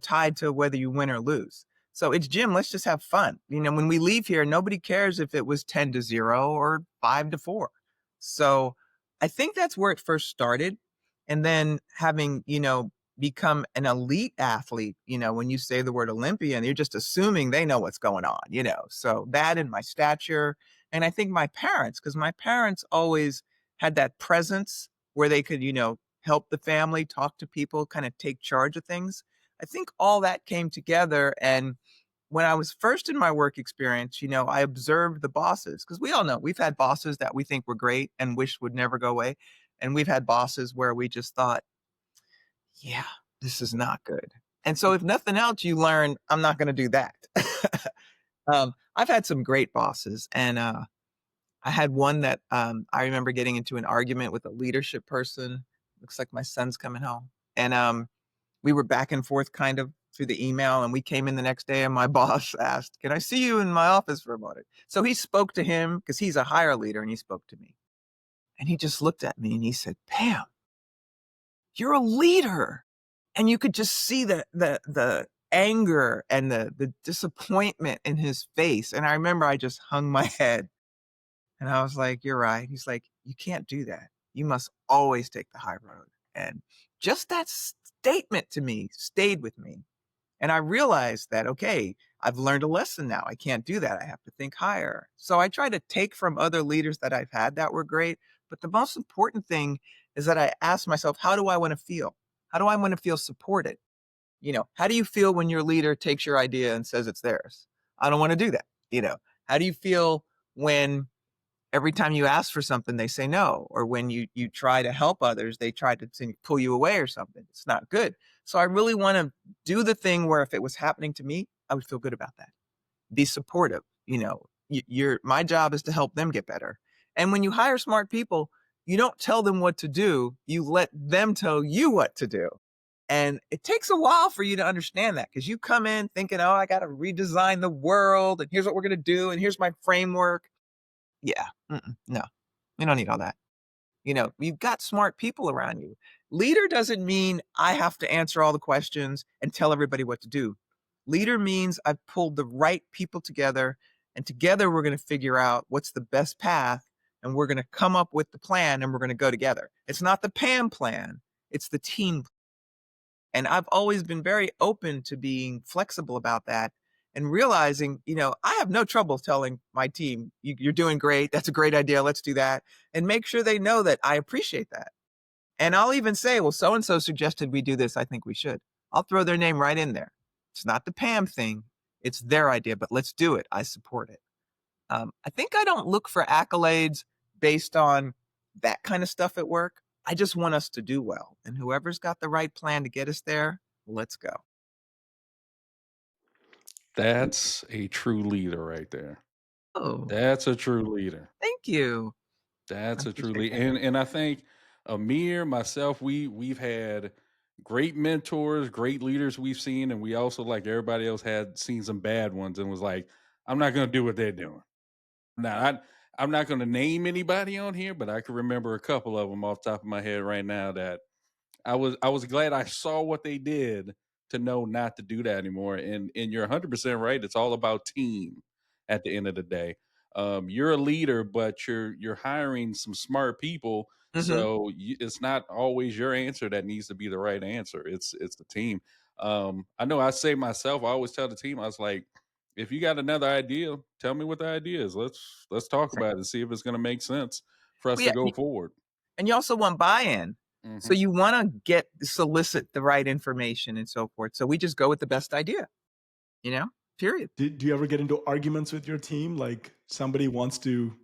tied to whether you win or lose. So it's gym, let's just have fun. When we leave here, nobody cares if it was 10-0 or 5-4. So I think that's where it first started. And then having, become an elite athlete, when you say the word Olympian, you're just assuming they know what's going on. So that and my stature, and I think my parents, because my parents always had that presence where they could, help the family, talk to people, kind of take charge of things. I think all that came together. And when I was first in my work experience, I observed the bosses because we all know we've had bosses that we think were great and wish would never go away. And we've had bosses where we just thought, yeah, this is not good. And so if nothing else, you learn, I'm not going to do that. I've had some great bosses, and I had one that I remember getting into an argument with a leadership person. Looks like my son's coming home, and we were back and forth kind of through the email, and we came in the next day, and my boss asked, "Can I see you in my office for a moment?" So he spoke to him because he's a higher leader, and he spoke to me, and he just looked at me and he said, "Pam, you're a leader." And you could just see the anger and the disappointment in his face, and I remember I just hung my head, and I was like, "You're right." He's like, "You can't do that. You must always take the high road." And just that statement to me stayed with me, and I realized that, okay, I've learned a lesson now. I can't do that. I have to think higher. So I try to take from other leaders that I've had that were great, but the most important thing is that I ask myself, how do I wanna feel? How do I wanna feel supported? How do you feel when your leader takes your idea and says it's theirs? I don't want to do that. How do you feel when every time you ask for something they say no, or when you try to help others they try to pull you away or something? It's not good. So I really want to do the thing where if it was happening to me, I would feel good about that. Be supportive. My job is to help them get better. And when you hire smart people, you don't tell them what to do, you let them tell you what to do. And it takes a while for you to understand that because you come in thinking, oh, I got to redesign the world and here's what we're going to do and here's my framework. Yeah, no, you don't need all that. You've got smart people around you. Leader doesn't mean I have to answer all the questions and tell everybody what to do. Leader means I've pulled the right people together, and together we're going to figure out what's the best path, and we're going to come up with the plan, and we're going to go together. It's not the Pam plan, it's the team. And I've always been very open to being flexible about that and realizing, I have no trouble telling my team, You're doing great. That's a great idea. Let's do that." And make sure they know that I appreciate that. And I'll even say, well, so and so suggested we do this. I think we should. I'll throw their name right in there. It's not the Pam thing, it's their idea, but let's do it. I support it. I think I don't look for accolades based on that kind of stuff at work. I just want us to do well. And whoever's got the right plan to get us there, let's go. That's a true leader right there. Oh, That's a true leader. thank you. I That's a appreciate truly that. and I think Amir, myself, we've had great mentors, great leaders we've seen, and we also, like everybody else, had seen some bad ones and was like, I'm not gonna do what they're doing. Now I'm not gonna name anybody on here, but I can remember a couple of them off the top of my head right now that I was glad I saw what they did to know not to do that anymore. And you're 100% right. It's all about team at the end of the day. You're a leader, but you're hiring some smart people. Hmm. So it's not always your answer that needs to be the right answer. It's the team. I know I say myself. I always tell the team. I was like, if you got another idea, tell me what the idea is. Let's talk Right. about it and see if it's going to make sense for us Well, to yeah, go forward. and you also want buy-in. So Hmm. you want to solicit the right information and so forth. So we just go with the best idea, you know, period. Do you ever get into arguments with your team? Like somebody wants to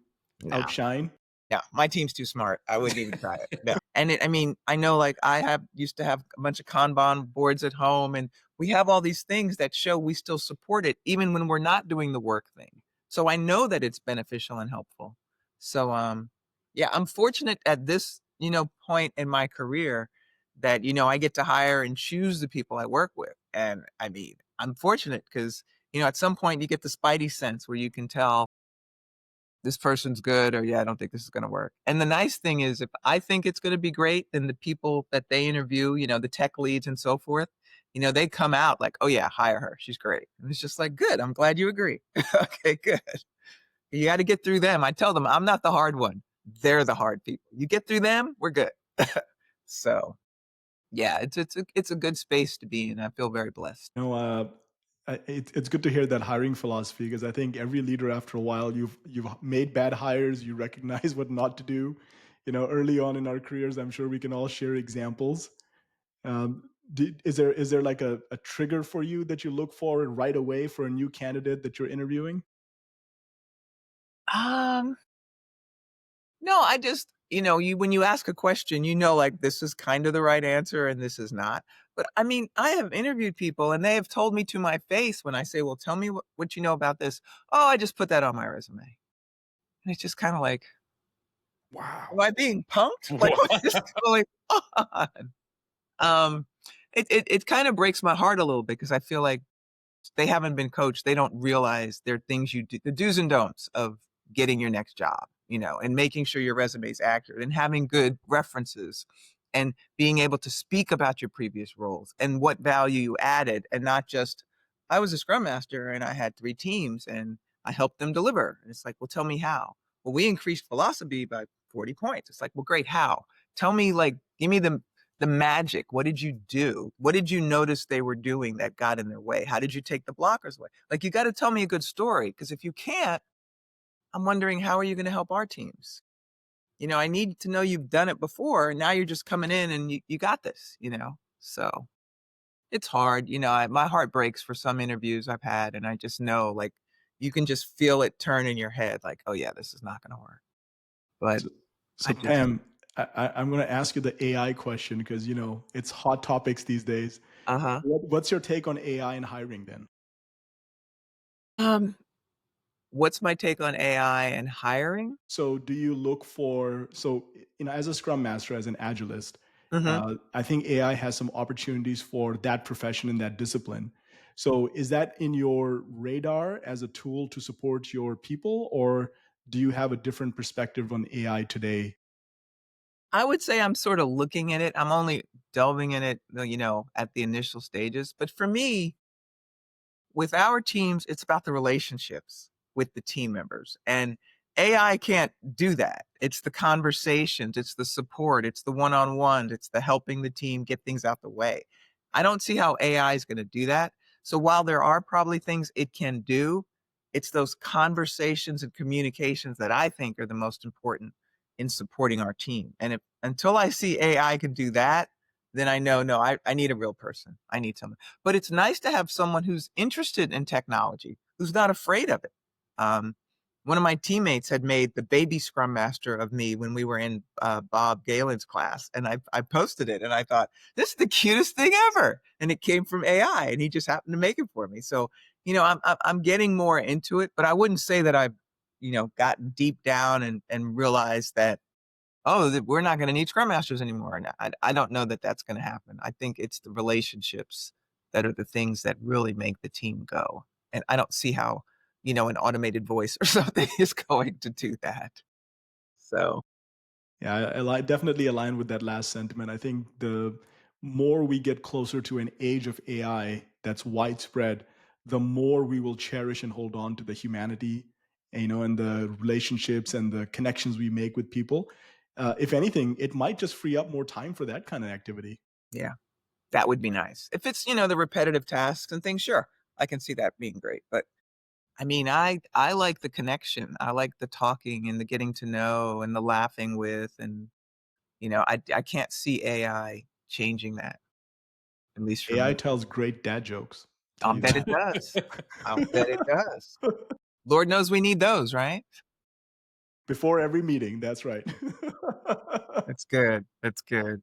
No. outshine? Yeah, my team's too smart. I wouldn't even try it. No. And I mean, I know like I have used to have a bunch of Kanban boards at home and we have all these things that show we still support it even when we're not doing the work thing. So I know that it's beneficial and helpful. So yeah, I'm fortunate at this, point in my career that I get to hire and choose the people I work with. And I mean, I'm fortunate because at some point you get the spidey sense where you can tell this person's good or yeah, I don't think this is going to work. And the nice thing is if I think it's going to be great, then the people that they interview, the tech leads and so forth, they come out like, "Oh yeah, hire her. She's great." And it's just like, "Good. I'm glad you agree." Okay, good. You got to get through them. I tell them I'm not the hard one. They're the hard people. You get through them, we're good. So, yeah, it's a good space to be in. I feel very blessed. No, it's good to hear that hiring philosophy because I think every leader, after a while, you've made bad hires, you recognize what not to do. Early on in our careers, I'm sure we can all share examples. Is there like a trigger for you that you look for right away for a new candidate that you're interviewing? Um No, I just, you when you ask a question, like this is kind of the right answer and this is not. But I mean, I have interviewed people and they have told me to my face when I say, "Well, tell me what you know about this." "Oh, I just put that on my resume." And it's just kinda like, am Wow. I being punked? Like, what is Wow. going on? Um, it kinda breaks my heart a little bit because I feel like they haven't been coached. They don't realize there are things you do, the do's and don'ts of getting your next job, and making sure your resume is accurate and having good references and being able to speak about your previous roles and what value you added and not just, I was a scrum master and I had 3 teams and I helped them deliver. And it's like, well, tell me how. Well, we increased velocity by 40 points. It's like, well, great. How? Tell me, like, give me the magic. What did you do? What did you notice they were doing that got in their way? How did you take the blockers away? Like, you got to tell me a good story because if you can't, I'm wondering how are you going to help our teams? I need to know you've done it before. And now you're just coming in and you got this. So it's hard. My heart breaks for some interviews I've had. And I just know, like, you can just feel it turn in your head, like, oh, yeah, this is not going to work. But So, I so just, Pam, I'm going to ask you the AI question because it's hot topics these days. uh huh. What's your take on AI and hiring then? Um, what's my take on AI and hiring? So do you look for as a scrum master, as an agilist, Hmm. I think AI has some opportunities for that profession and that discipline. So is that in your radar as a tool to support your people, or do you have a different perspective on AI today? I would say I'm sort of looking at it. I'm only delving in it, at the initial stages. But for me, with our teams, it's about the relationships with the team members. And AI can't do that. It's the conversations, it's the support, it's the one on ones, it's the helping the team get things out the way. I don't see how AI is going to do that. So while there are probably things it can do, it's those conversations and communications that I think are the most important in supporting our team. And if until I see AI can do that, then I know, no, I need a real person. I need someone. But it's nice to have someone who's interested in technology, who's not afraid of it. Um, one of my teammates had made the baby scrum master of me when we were in Bob Galen's class, and I posted it, and I thought this is the cutest thing ever, and it came from AI, and he just happened to make it for me. So I'm getting more into it, but I wouldn't say that I've gotten deep down and realized that, oh, that we're not going to need scrum masters anymore. And I don't know that that's going to happen. I think it's the relationships that are the things that really make the team go. And I don't see how, an automated voice or something is going to do that. So, Yeah, definitely align with that last sentiment. I think the more we get closer to an age of AI that's widespread, the more we will cherish and hold on to the humanity, and the relationships and the connections we make with people. If anything, it might just free up more time for that kind of activity. yeah, that would be nice. If it's, the repetitive tasks and things, sure, I can see that being great. But I mean, I like the connection. I like the talking and the getting to know and the laughing with, and I can't see AI changing that, at least for AI me. tells great dad jokes. Tell I'll you bet it does. that. I'll bet it does. Lord knows we need those, right? Before every meeting, that's right. That's good. That's good.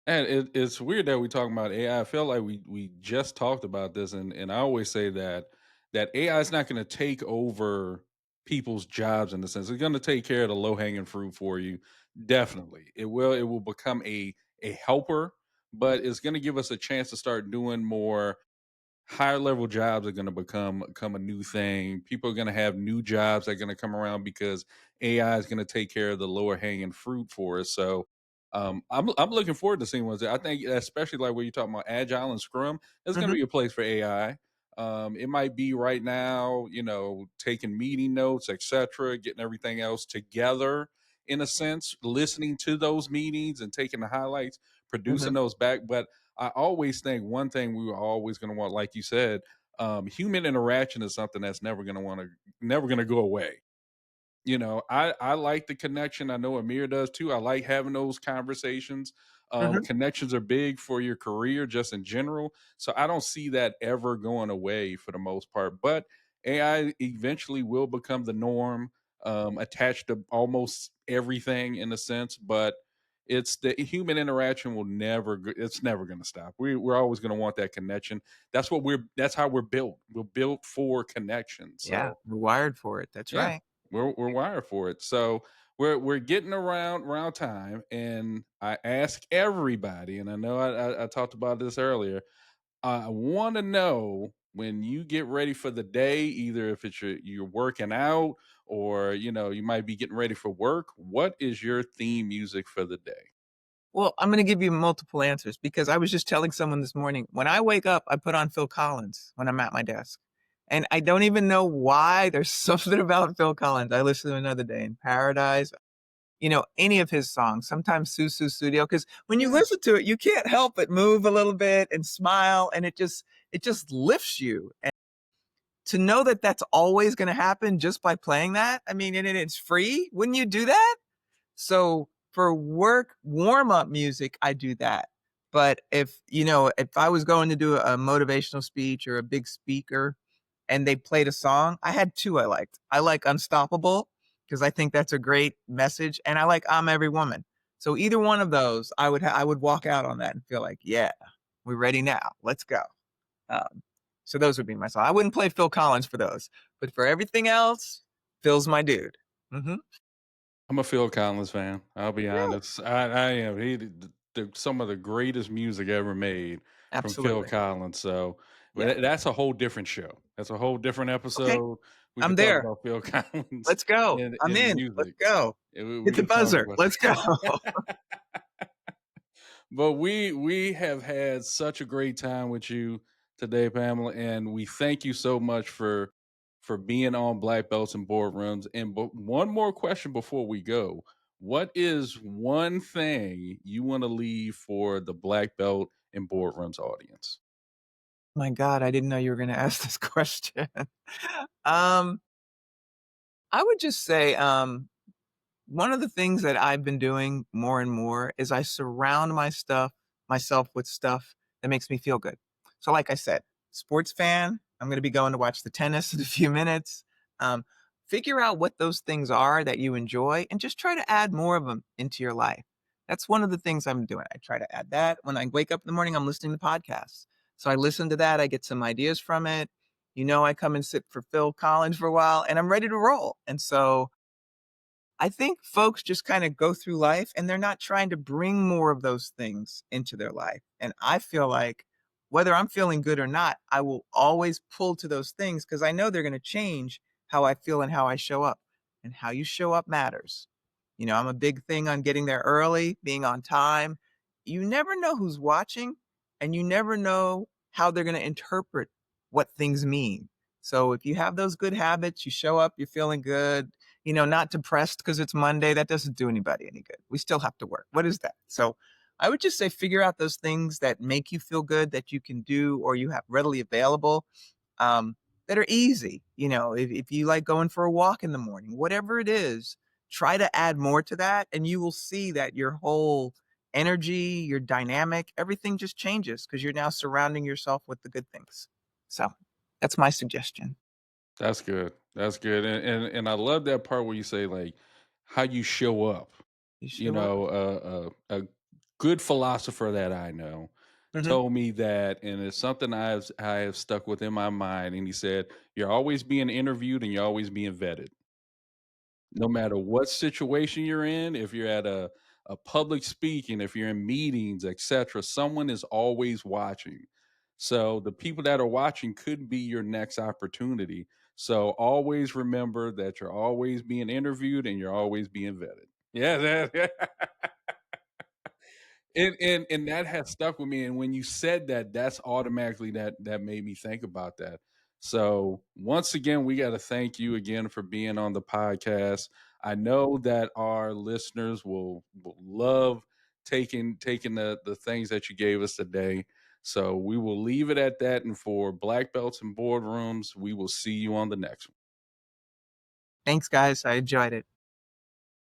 And it's weird that we talking about AI. I feel like we just talked about this, and I always say that AI is not going to take over people's jobs in the sense it's going to take care of the low hanging fruit for you. Definitely, it will. It will become a helper, but it's going to give us a chance to start doing more higher level jobs are going to become a new thing. People are going to have new jobs that are going to come around because AI is going to take care of the lower hanging fruit for us. So I'm looking forward to seeing what's there. I think especially like when you're talking about agile and scrum, there's going to Mhm, be a place for AI. It might be right now, taking meeting notes, etc., getting everything else together in a sense, listening to those meetings and taking the highlights, producing mhm, those back. But I always think one thing we were always going to want, like you said, human interaction is something that's never going to go away. I like the connection. I know Amir does too. I like having those conversations. mhm, Connections are big for your career, just in general. So I don't see that ever going away for the most part. But AI eventually will become the norm, attached to almost everything in a sense. But It's the human interaction will never it's never going to stop. We're always going to want that connection. That's how we're built. We're built for connection. Yeah, So we're wired for it. That's yeah, right. we're wired for it. So we're getting around time, and I ask everybody, and I know I talked about this earlier. I want to know when you get ready for the day, either if it's you're working out or you might be getting ready for work. What is your theme music for the day? Well, I'm gonna give you multiple answers because I was just telling someone this morning, when I wake up, I put on Phil Collins when I'm at my desk. And I don't even know why. There's something about Phil Collins. I listen to Another Day in Paradise, any of his songs, sometimes Susu Studio, because when you Yeah. listen to it, you can't help but move a little bit and smile, and it just lifts you. And to know that that's always gonna happen just by playing that, I mean, and it's free, wouldn't you do that? So for work warm up music, I do that. But if I was going to do a motivational speech or a big speaker and they played a song, I had two I liked. I like Unstoppable because I think that's a great message, and I like I'm Every Woman. So either one of those, I would walk out on that and feel like, yeah, we're ready now. Let's go. Um, so those would be my song. I wouldn't play Phil Collins for those, but for everything else, Phil's my dude. Hmm. I'm a Phil Collins fan. I'll be Really? honest. I am. Some of the greatest music ever made from Phil Absolutely. Collins. So Yeah. that's a whole different show. That's a whole different Okay. episode. We I'm could talk there. about Phil Collins Let's go. and I'm in. Let's music. go. We Hit the can talk buzzer. about. Let's go. But we have had such a great time with you today, Pamela, and we thank you so much for being on Black Belts and Boardrooms. And but one more question before we go: what is one thing you want to leave for the Black Belt and Boardrooms audience? My God, I didn't know you were gonna ask this question. Um, I would just say, one of the things that I've been doing more and more is I surround myself with stuff that makes me feel good. So like I said, sports fan, I'm going to be going to watch the tennis in a few minutes. Um, Figure out what those things are that you enjoy and just try to add more of them into your life. That's one of the things I'm doing. I try to add that. When I wake up in the morning, I'm listening to podcasts. So I listen to that, I get some ideas from it. I come and sit for Phil Collins for a while and I'm ready to roll. And so I think folks just kind of go through life and they're not trying to bring more of those things into their life. And I feel like whether I'm feeling good or not, I will always pull to those things because I know they're going to change how I feel and how I show up. And how you show up matters. I'm a big thing on getting there early, being on time. You never know who's watching and you never know how they're going to interpret what things mean. So if you have those good habits, you show up, you're feeling good, not depressed because it's Monday. That doesn't do anybody any good. We still have to work. What is that? So I would just say figure out those things that make you feel good that you can do or you have readily available, um, that are easy. If you like going for a walk in the morning, whatever it is, try to add more to that. And you will see that your whole energy, your dynamic, everything just changes because you're now surrounding yourself with the good things. So that's my suggestion. That's good. That's good. And I love that part where you say like how you show up. You show up. A good philosopher that I know Mhm. told me that, and it's something I have stuck with in my mind. And he said, "You're always being interviewed, and you're always being vetted, no matter what situation you're in. If you're at a public speaking, if you're in meetings, etc., someone is always watching. So the people that are watching could be your next opportunity. So always remember that you're always being interviewed and you're always being vetted." Yeah, and that has stuck with me, and when you said that, that's automatically that made me think about that. So, once again, we gotta thank you again for being on the podcast. I know that our listeners will love taking the things that you gave us today. So, we will leave it at that, and for Black Belts and Boardrooms, we will see you on the next one. Thanks, guys. I enjoyed it.